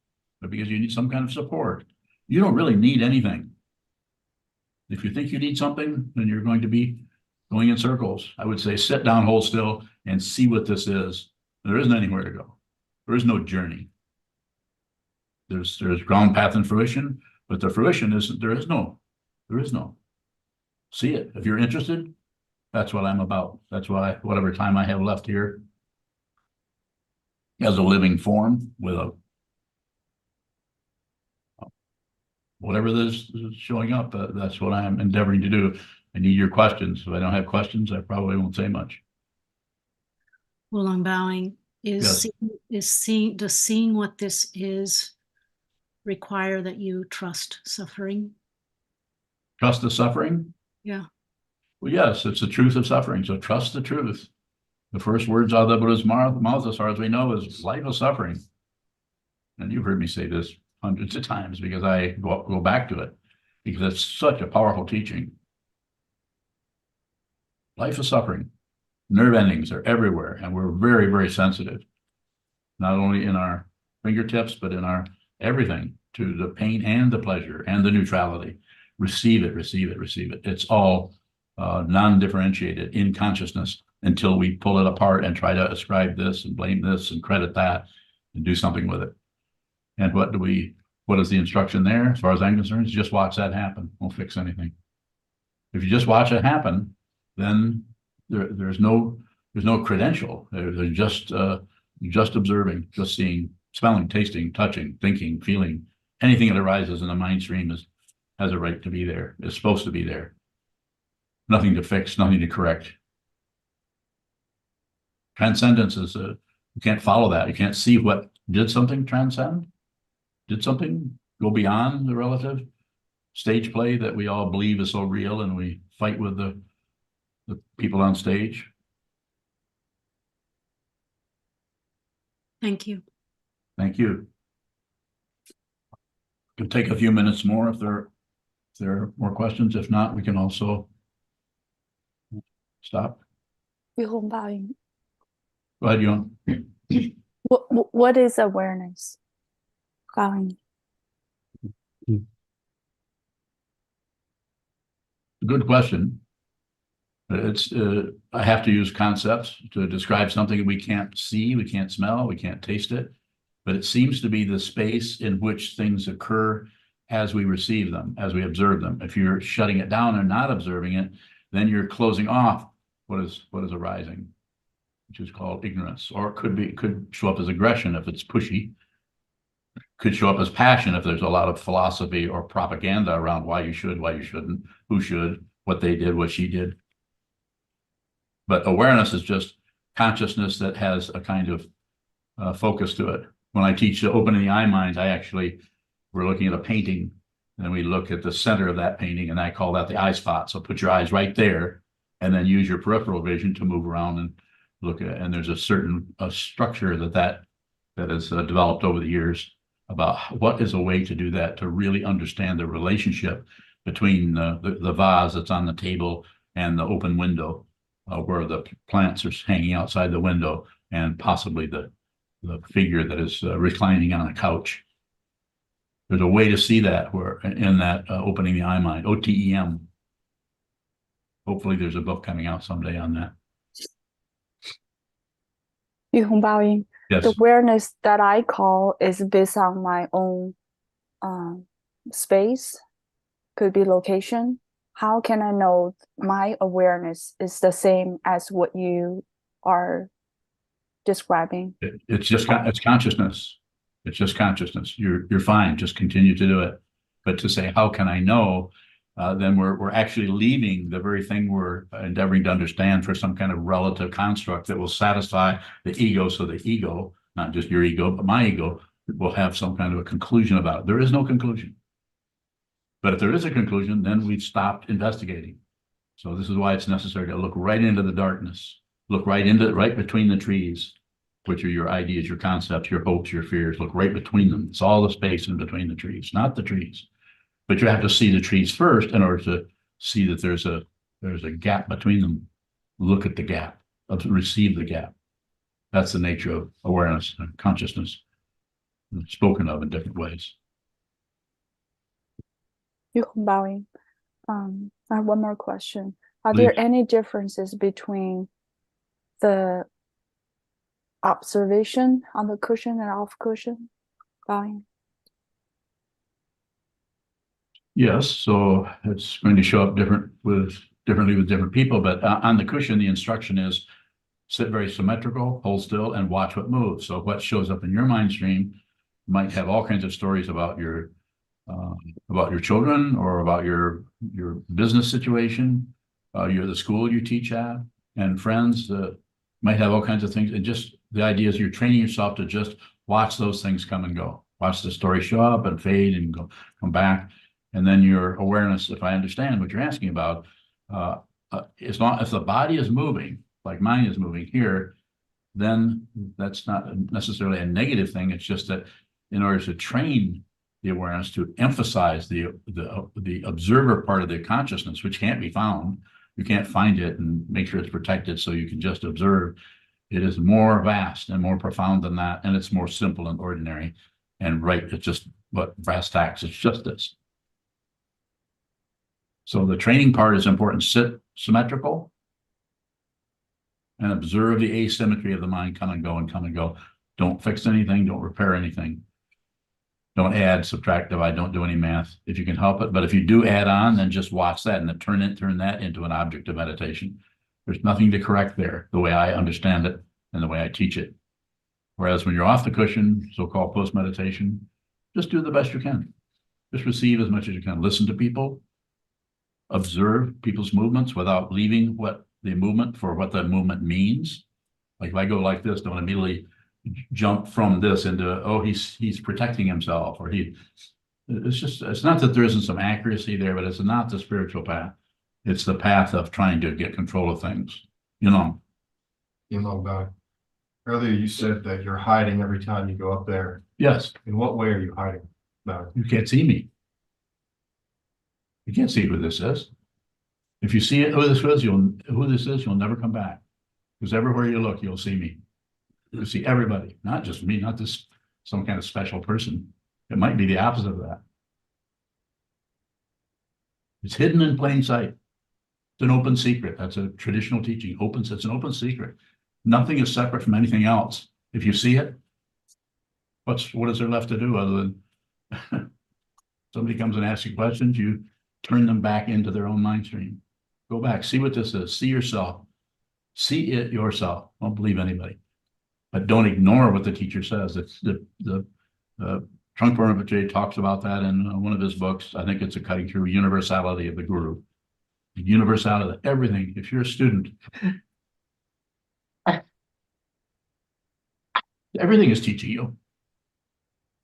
or because you need some kind of support. You don't really need anything. If you think you need something, then you're going to be going in circles. I would say sit down, hold still, and see what this is. There isn't anywhere to go. There is no journey. There's ground, path, and fruition, but the fruition isn't, there is no. See it. If you're interested, that's what I'm about. That's why whatever time I have left here as a living form with a whatever this is showing up, that's what I'm endeavoring to do. I need your questions. If I don't have questions, I probably won't say much. Well, I'm bowing. Yes. Does seeing what this is require that you trust suffering? Trust the suffering? Yeah. Well, yes, it's the truth of suffering. So trust the truth. The first words out of the Buddha's mouth, as far as we know, is life of suffering. And you've heard me say this hundreds of times because I go back to it, because it's such a powerful teaching. Life of suffering. Nerve endings are everywhere, and we're very, very sensitive, not only in our fingertips, but in our everything, to the pain and the pleasure and the neutrality. Receive it, receive it, receive it. It's all non-differentiated in consciousness until we pull it apart and try to ascribe this and blame this and credit that and do something with it. And what is the instruction there? As far as I'm concerned, is just watch that happen. Won't fix anything. If you just watch it happen, then there's no credential. There's just observing, just seeing, smelling, tasting, touching, thinking, feeling. Anything that arises in the mind stream has a right to be there. It's supposed to be there. Nothing to fix, nothing to correct. Transcendence is you can't follow that. You can't see what did something transcend. Did something go beyond the relative stage play that we all believe is so real, and we fight with the people on stage? Thank you. Thank you. Can take a few minutes more if there are more questions. If not, we can also stop. Go ahead, Yuan. What is awareness? Good question. It's I have to use concepts to describe something we can't see, we can't smell, we can't taste it, but it seems to be the space in which things occur as we receive them, as we observe them. If you're shutting it down and not observing it, then you're closing off what is arising, which is called ignorance. Or it could show up as aggression if it's pushy. Could show up as passion if there's a lot of philosophy or propaganda around why you should, why you shouldn't, who should, what they did, what she did. But awareness is just consciousness that has a kind of focus to it. When I teach opening the eye mind, we're looking at a painting, and we look at the center of that painting, and I call that the eye spot. So put your eyes right there, and then use your peripheral vision to move around and look at it. And there's a certain structure that has developed over the years about what is a way to do that, to really understand the relationship between the vase that's on the table and the open window, where the plants are hanging outside the window, and possibly the figure that is reclining on a couch. There's a way to see that where in that opening the eye mind, OTEM. Hopefully there's a book coming out someday on that. Yes. The awareness that I call is based on my own space, could be location. How can I know my awareness is the same as what you are describing? It's consciousness. It's just consciousness. You're fine. Just continue to do it. But to say, how can I know? Then we're actually leaving the very thing we're endeavoring to understand for some kind of relative construct that will satisfy the ego. So the ego, not just your ego, but my ego, will have some kind of a conclusion about it. There is no conclusion. But if there is a conclusion, then we've stopped investigating. So this is why it's necessary to look right into the darkness, look right between the trees, which are your ideas, your concepts, your hopes, your fears. Look right between them. It's all the space in between the trees, not the trees. But you have to see the trees first in order to see that there's a gap between them. Look at the gap, receive the gap. That's the nature of awareness and consciousness, spoken of in different ways. Bowing. I have one more question. Are Please. there any differences between the observation on the cushion and off cushion? Bowing. Yes, so it's going to show up differently with different people, but on the cushion, the instruction is sit very symmetrical, hold still, and watch what moves. So what shows up in your mind stream might have all kinds of stories about your children or about your business situation, the school you teach at, and friends might have all kinds of things. And just the idea is you're training yourself to just watch those things come and go. Watch the story show up and fade and come back. And then your awareness, if I understand what you're asking about, as long as the body is moving, like mine is moving here, then that's not necessarily a negative thing. It's just that in order to train the awareness to emphasize the observer part of the consciousness, which can't be found, you can't find it and make sure it's protected so you can just observe. It is more vast and more profound than that, and it's more simple and ordinary. And right, it's just what brass tacks, it's just this. So the training part is important. Sit symmetrical and observe the asymmetry of the mind come and go and come and go. Don't fix anything. Don't repair anything. Don't add, subtract, divide. Don't do any math if you can help it. But if you do add on, then just watch that and then turn that into an object of meditation. There's nothing to correct there, the way I understand it and the way I teach it. Whereas when you're off the cushion, so-called post-meditation, just do the best you can. Just receive as much as you can. Listen to people. Observe people's movements without leaving what the movement means. Like if I go like this, don't immediately jump from this into, oh, he's protecting himself, or it's not that there isn't some accuracy there, but it's not the spiritual path. It's the path of trying to get control of things, About earlier you said that you're hiding every time you go up there. Yes. In what way are you hiding? No. You can't see me. You can't see who this is. If you see who this is, you'll never come back. Because everywhere you look, you'll see me. You'll see everybody, not just me, not this some kind of special person. It might be the opposite of that. It's hidden in plain sight. It's an open secret. That's a traditional teaching. It's an open secret. Nothing is separate from anything else. If you see it, what is there left to do other than somebody comes and asks you questions, you turn them back into their own mind stream. Go back, see what this is, see yourself, see it yourself. Don't believe anybody, but don't ignore what the teacher says. It's the Trungpa Rinpoche talks about that in one of his books. I think it's a cutting through universality of the guru. The universality of everything. If you're a student, everything is teaching you.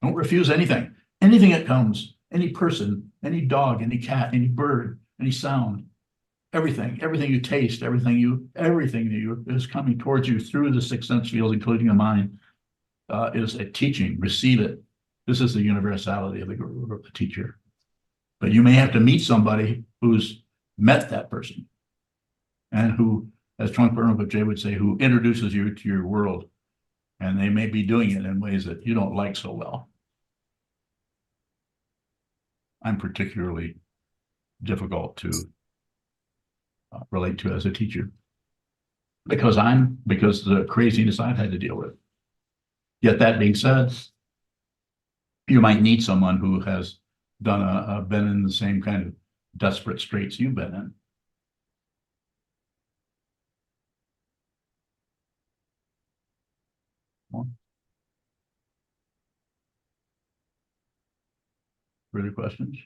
Don't refuse anything. Anything that comes, any person, any dog, any cat, any bird, any sound, everything you taste, everything that is coming towards you through the six sense fields, including the mind, is a teaching. Receive it. This is the universality of the guru, of the teacher. But you may have to meet somebody who's met that person and who, as Trungpa Rinpoche would say, who introduces you to your world. And they may be doing it in ways that you don't like so well. I'm particularly difficult to relate to as a teacher because the craziness I've had to deal with. Yet that being said, you might need someone who has been in the same kind of desperate straits you've been in. Further questions?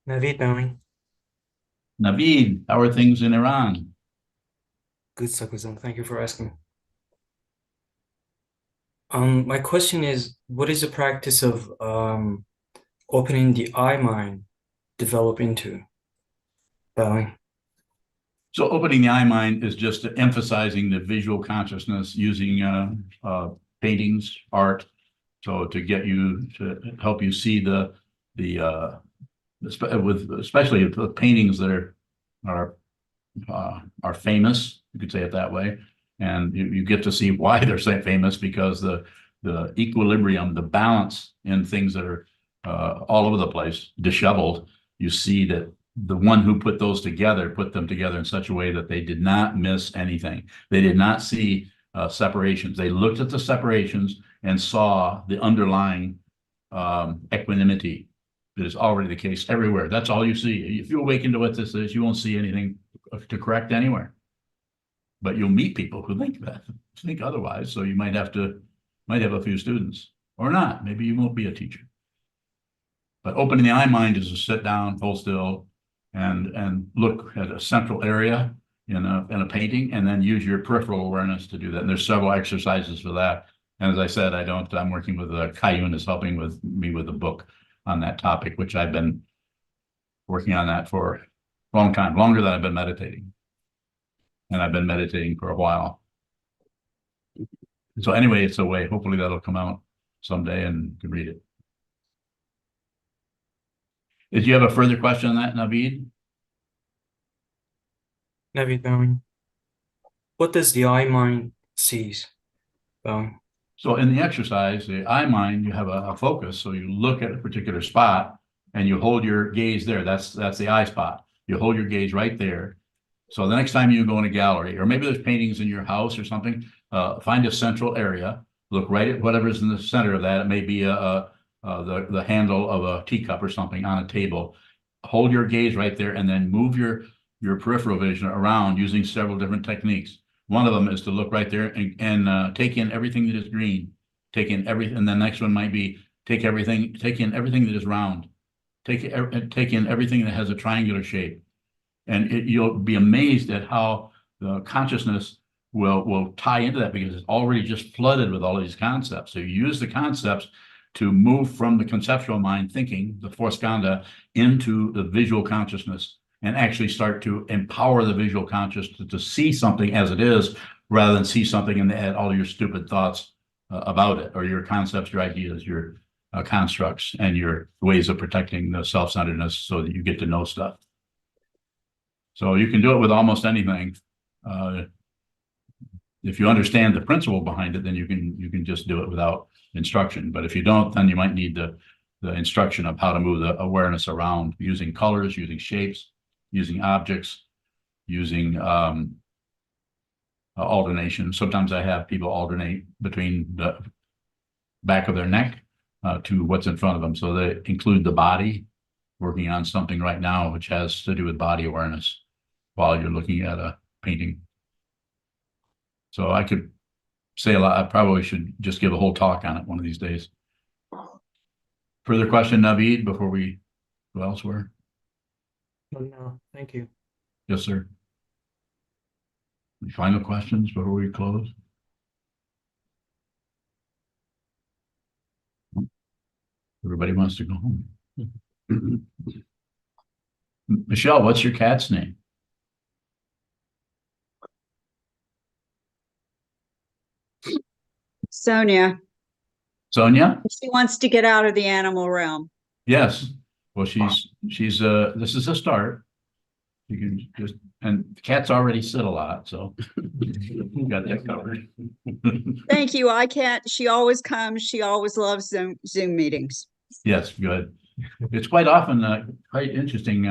David bowing. Naveed, how are things in Iran? Good, Sokuzan. Thank you for asking. My question is, what is the practice of opening the I mind develop into? Bowing. So opening the eye mind is just emphasizing the visual consciousness using paintings, art. So to get you to help you see especially the paintings that are famous, you could say it that way. And you get to see why they're so famous, because the equilibrium, the balance in things that are all over the place, disheveled, you see that the one who put those together put them together in such a way that they did not miss anything. They did not see separations. They looked at the separations and saw the underlying equanimity that is already the case everywhere. That's all you see. If you awaken to what this is, you won't see anything to correct anywhere. But you'll meet people who think otherwise. So you might have a few students or not. Maybe you won't be a teacher. But opening the eye mind is to sit down, hold still, and look at a central area in a painting, and then use your peripheral awareness to do that. And there's several exercises for that. And as I said, I'm working with Kayun is helping with me with a book on that topic, which I've been working on that for a long time, longer than I've been meditating. And I've been meditating for a while. So anyway, it's a way. Hopefully that'll come out someday and you can read it. Did you have a further question on that, Naveed? Navid bowing. What does the I mind sees? Bowing. So in the exercise, the eye mind, you have a focus. So you look at a particular spot and you hold your gaze there. That's the eye spot. You hold your gaze right there. So the next time you go in a gallery, or maybe there's paintings in your house or something, find a central area, look right at whatever's in the center of that. It may be the handle of a teacup or something on a table. Hold your gaze right there and then move your peripheral vision around using several different techniques. One of them is to look right there and take in everything that is green. Take in everything, and the next one might be take in everything that is round. Take in everything that has a triangular shape. And you'll be amazed at how the consciousness will tie into that, because it's already just flooded with all of these concepts. So you use the concepts to move from the conceptual mind thinking, the fourth skandha, into the visual consciousness, and actually start to empower the visual consciousness to see something as it is, rather than see something and add all your stupid thoughts about it, or your concepts, your ideas, your constructs, and your ways of protecting the self-centeredness so that you get to know stuff. So you can do it with almost anything. If you understand the principle behind it, then you can just do it without instruction. But if you don't, then you might need the instruction of how to move the awareness around using colors, using shapes, using objects, using alternation. Sometimes I have people alternate between the back of their neck to what's in front of them. So they include the body, working on something right now which has to do with body awareness while you're looking at a painting. So I could say a lot. I probably should just give a whole talk on it one of these days. Further question, Naveed, before we go elsewhere? No, thank you. Yes, sir. Any final questions before we close? Everybody wants to go home. Michelle, what's your cat's name? Sonia. Sonia? She wants to get out of the animal realm. Yes. Well, she's this is a start. You can just, and cats already sit a lot, so you got that covered. Thank you. I can't. She always comes. She always loves Zoom meetings. Yes, good. It's quite often quite interesting.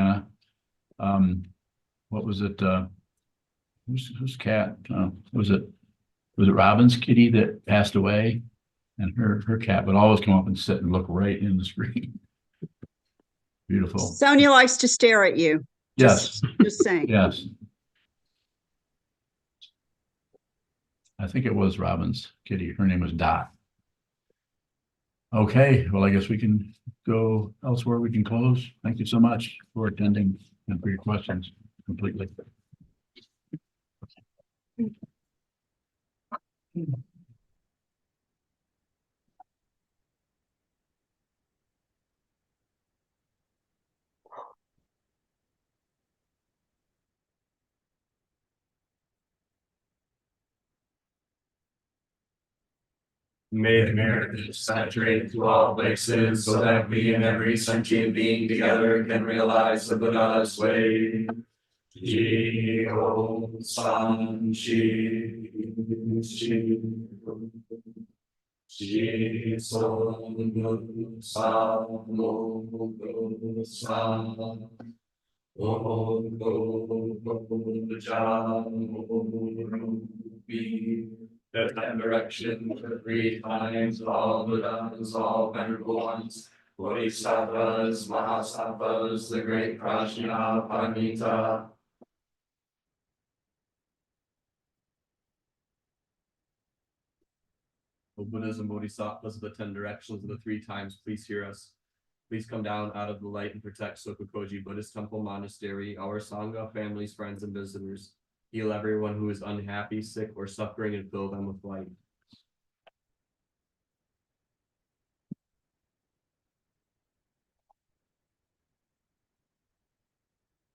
What was it? Whose cat? Was it Robin's kitty that passed away? And her cat would always come up and sit and look right in the screen. Beautiful. Sonia likes to stare at you. Yes. Just saying. Yes. I think it was Robin's kitty. Her name was Dot. Okay, well, I guess we can go elsewhere. We can close. Thank you so much for attending. and for your questions completely. May the merit saturate to all places, so that we and every sentient being together can realize the Buddha's way. Ji-ho, san, shi, shi, ji, son, gu, san, mu, gu, san. Om, gu, gu, jan, mu, ru, bi. That direction for 3 times, all Buddhas, all venerable ones, Bodhisattvas, Mahasattvas, the great Prajna Paramita. O Buddhas and Bodhisattvas of the 10 directions of the 3 times, please hear us. Please come down out of the light and protect Sokukoji Buddhist Temple Monastery, our Sangha, families, friends, and visitors. Heal everyone who is unhappy, sick, or suffering, and fill them with light.